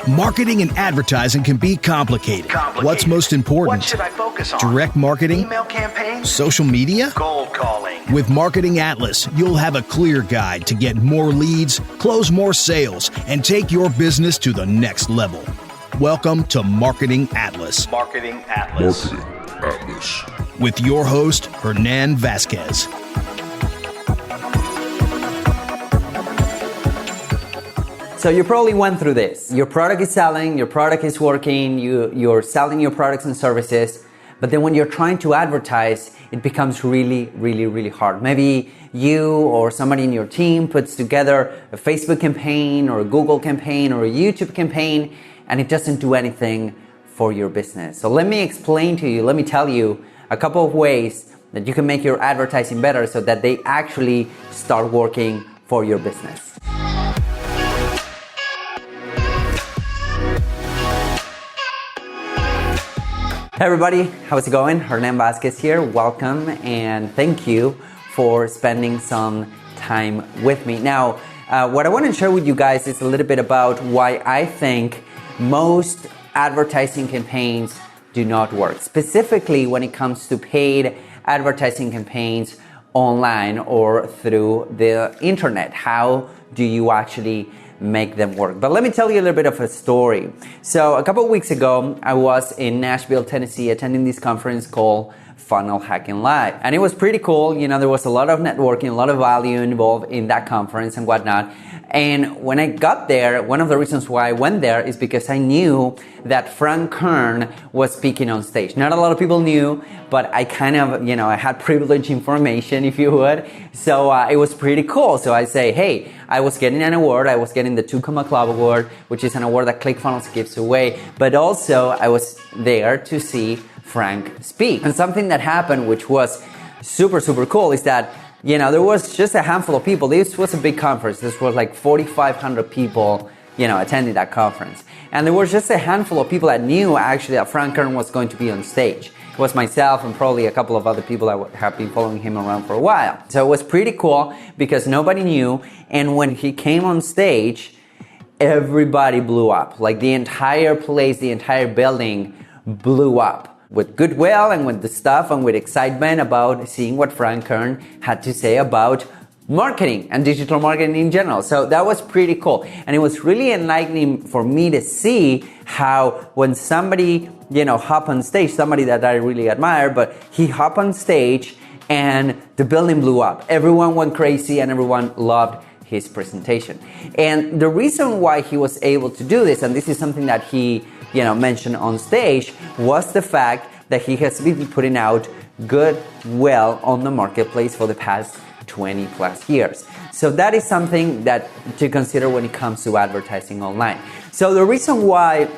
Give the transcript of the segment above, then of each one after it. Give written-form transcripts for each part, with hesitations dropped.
Marketing and advertising can be complicated. What's most important? What should I focus on? Direct marketing? Email campaigns? Social media? Cold calling? With Marketing Atlas, you'll have a clear guide to get more leads, close more sales, and take your business to the next level. Welcome to Marketing Atlas. Marketing Atlas. Marketing Atlas. With your host, Hernan Vazquez. So you probably went through this. Your product is selling, your product is working, you're selling your products and services, but then when you're trying to advertise, it becomes really hard. Maybe you or somebody in your team puts together a Facebook campaign or a Google campaign or a YouTube campaign, and it doesn't do anything for your business. So let me tell you a couple of ways that you can make your advertising better so that they actually start working for your business. Hey everybody, how's it going? Hernan Vazquez here. Welcome and thank you for spending some time with me. Now, what I want to share with you guys is a little bit about why I think most advertising campaigns do not work. Specifically when it comes to paid advertising campaigns online or through the internet. How do you actually make them work? But let me tell you a little bit of a story. So a couple of weeks ago, I was in Nashville, Tennessee, attending this conference called Funnel Hacking Live. And it was pretty cool. You know, there was a lot of networking, a lot of value involved in that conference and whatnot. And when I got there, one of the reasons why I went there is because I knew that Frank Kern was speaking on stage. Not a lot of people knew, but I kind of, I had privileged information, if you would. So it was pretty cool. So I say, hey, I was getting an award. I was getting the 2 Comma Club Award, which is an award that ClickFunnels gives away. But also I was there to see Frank speak. And something that happened, which was super cool, is that there was just a handful of people. This was a big conference. This was like 4,500 people, attending that conference. And there was just a handful of people that knew actually that Frank Kern was going to be on stage. It was myself and probably a couple of other people that have been following him around for a while. So it was pretty cool because nobody knew. And when he came on stage, everybody blew up. Like the entire place, the entire building blew up with goodwill and with the stuff and with excitement about seeing what Frank Kern had to say about marketing and digital marketing in general. So that was pretty cool. And it was really enlightening for me to see how when somebody, hop on stage, somebody that I really admire, but he hopped on stage and the building blew up. Everyone went crazy and everyone loved his presentation. And the reason why he was able to do this, and this is something that he mentioned on stage, was the fact that he has been putting out goodwill on the marketplace for the past 20 plus years. So that is something that to consider when it comes to advertising online. So the reason why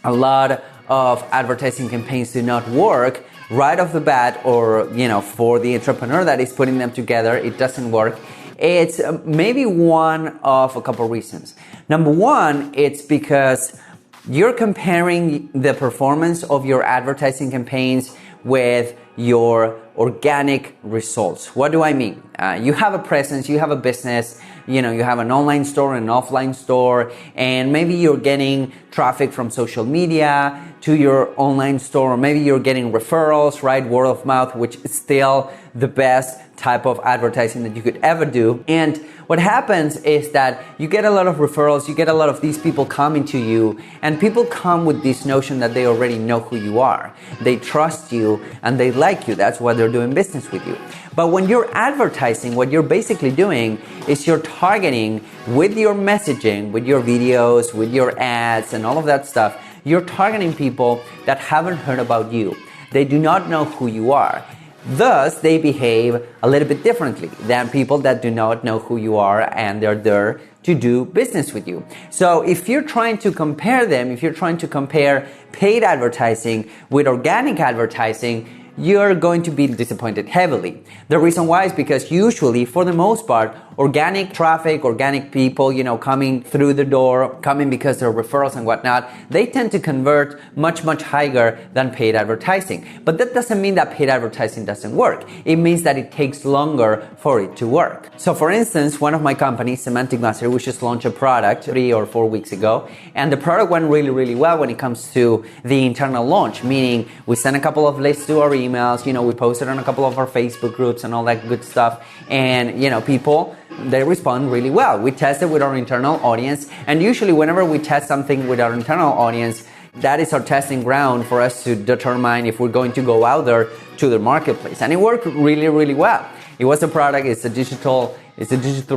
a lot of advertising campaigns do not work right off the bat, or for the entrepreneur that is putting them together, it doesn't work. It's maybe one of a couple reasons. Number one, it's because you're comparing the performance of your advertising campaigns with your organic results. What do I mean? You have a presence, you have a business, you have an online store, an offline store, and maybe you're getting traffic from social media to your online store, or maybe you're getting referrals, right? Word of mouth, which is still the best type of advertising that you could ever do. And what happens is that you get a lot of referrals, you get a lot of these people coming to you, and people come with this notion that they already know who you are. They trust you and they like you. That's why they're doing business with you. But when you're advertising, what you're basically doing is you're targeting with your messaging, with your videos, with your ads and all of that stuff, you're targeting people that haven't heard about you. They do not know who you are. Thus, they behave a little bit differently than people that do not know who you are and they're there to do business with you. So if you're trying to compare them, if you're trying to compare paid advertising with organic advertising, you're going to be disappointed heavily. The reason why is because usually, for the most part, organic traffic, organic people, coming through the door, coming because they're referrals and whatnot, they tend to convert much, much higher than paid advertising. But that doesn't mean that paid advertising doesn't work. It means that it takes longer for it to work. So for instance, one of my companies, Semantic Mastery, we just launched a product 3 or 4 weeks ago, and the product went really, really well when it comes to the internal launch, meaning we sent a couple of lists to our emails, we posted on a couple of our Facebook groups and all that good stuff, and people, they respond really well. We tested with our internal audience, and usually whenever we test something with our internal audience, that is our testing ground for us to determine if we're going to go out there to the marketplace. And it worked really, really well. It was a product, it's a digital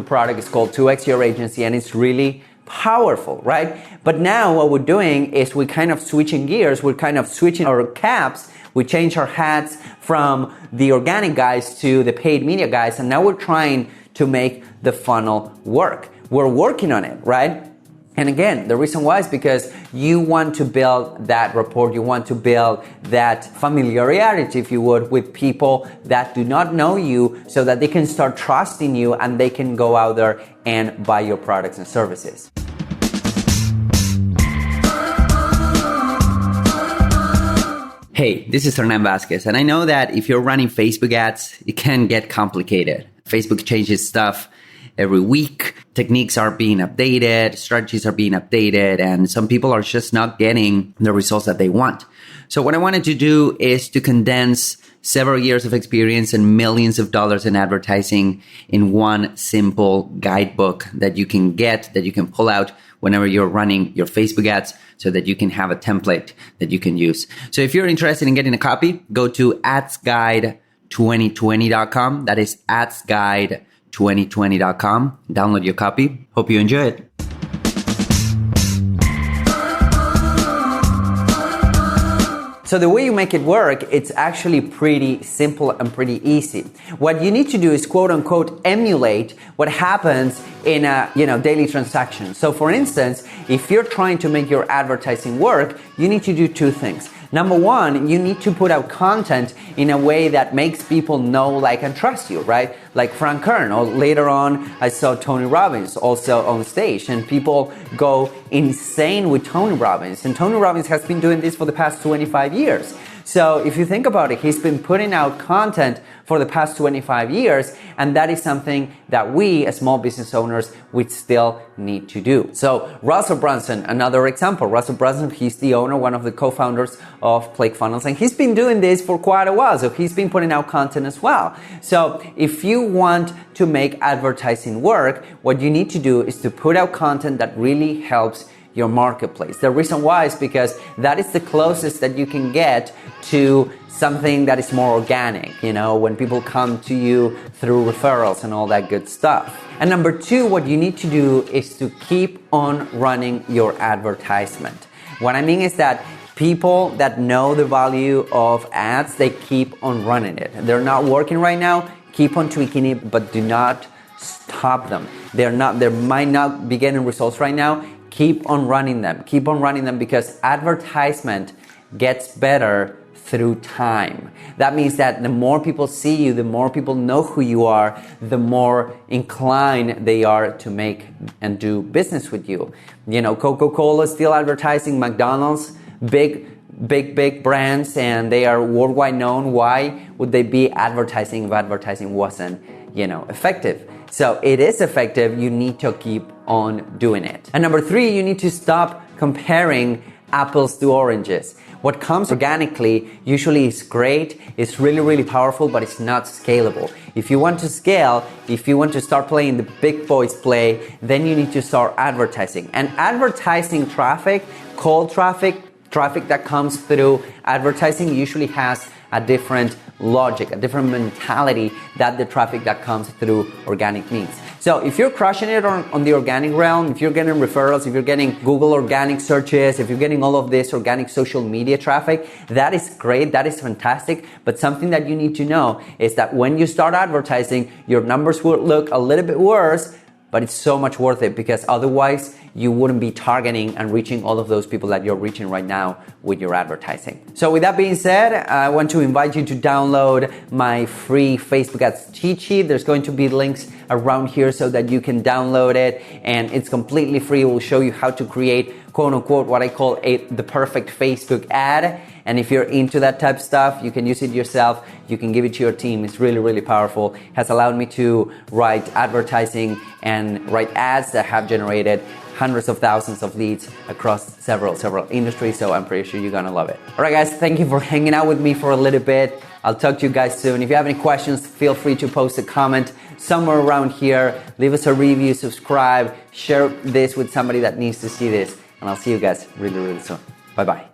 product, it's called 2X Your Agency, and it's really powerful, right? But now what we're doing is we're kind of switching gears, we're kind of switching our caps, we change our hats from the organic guys to the paid media guys, and now we're trying to make the funnel work. We're working on it, right? And again, the reason why is because you want to build that rapport, you want to build that familiarity, if you would, with people that do not know you so that they can start trusting you and they can go out there and buy your products and services. Hey, this is Hernan Vazquez, and I know that if you're running Facebook ads, it can get complicated. Facebook changes stuff every week. Techniques are being updated, strategies are being updated, and some people are just not getting the results that they want. So what I wanted to do is to condense several years of experience and millions of dollars in advertising in one simple guidebook that you can get, that you can pull out whenever you're running your Facebook ads so that you can have a template that you can use. So if you're interested in getting a copy, go to adsguide2020.com. That is adsguide2020.com. Download your copy. Hope you enjoy it. So the way you make it work, it's actually pretty simple and pretty easy. What you need to do is quote unquote emulate what happens in a daily transaction. So for instance, if you're trying to make your advertising work, you need to do two things. Number one, you need to put out content in a way that makes people know, like, and trust you, right? Like Frank Kern, or later on, I saw Tony Robbins also on stage, and people go insane with Tony Robbins. And Tony Robbins has been doing this for the past 25 years. So if you think about it, he's been putting out content for the past 25 years, and that is something that we as small business owners, we still need to do. So Russell Brunson, another example. Russell Brunson, he's the owner, one of the co-founders of ClickFunnels, and he's been doing this for quite a while, so he's been putting out content as well. So if you want to make advertising work, what you need to do is to put out content that really helps your marketplace. The reason why is because that is the closest that you can get to something that is more organic, when people come to you through referrals and all that good stuff. And number two, what you need to do is to keep on running your advertisement. What I mean is that people that know the value of ads, they keep on running it. They're not working right now, keep on tweaking it, but do not stop them. They might not be getting results right now. Keep on running them. Keep on running them, because advertisement gets better through time. That means that the more people see you, the more people know who you are, the more inclined they are to make and do business with you. Coca-Cola is still advertising, McDonald's, big brands, and they are worldwide known. Why would they be advertising if advertising wasn't, effective? So it is effective. You need to keep on doing it. And number three, you need to stop comparing apples to oranges. What comes organically usually is great, it's really, really powerful, but it's not scalable. If you want to scale, if you want to start playing the big boys play, then you need to start advertising. And advertising traffic, cold traffic that comes through advertising usually has a different logic, a different mentality that the traffic that comes through organic needs. So if you're crushing it on the organic realm, if you're getting referrals, if you're getting Google organic searches, if you're getting all of this organic social media traffic, that is great, that is fantastic. But something that you need to know is that when you start advertising, your numbers will look a little bit worse, but it's so much worth it, because otherwise you wouldn't be targeting and reaching all of those people that you're reaching right now with your advertising. So with that being said, I want to invite you to download my free Facebook ads cheat sheet. There's going to be links around here so that you can download it, and it's completely free. It will show you how to create, quote unquote, what I call the perfect Facebook ad. And if you're into that type of stuff, you can use it yourself. You can give it to your team. It's really, really powerful. It has allowed me to write advertising and write ads that have generated hundreds of thousands of leads across several industries. So I'm pretty sure you're gonna love it. All right, guys, thank you for hanging out with me for a little bit. I'll talk to you guys soon. If you have any questions, feel free to post a comment somewhere around here. Leave us a review, subscribe, share this with somebody that needs to see this. And I'll see you guys really, really soon. Bye-bye.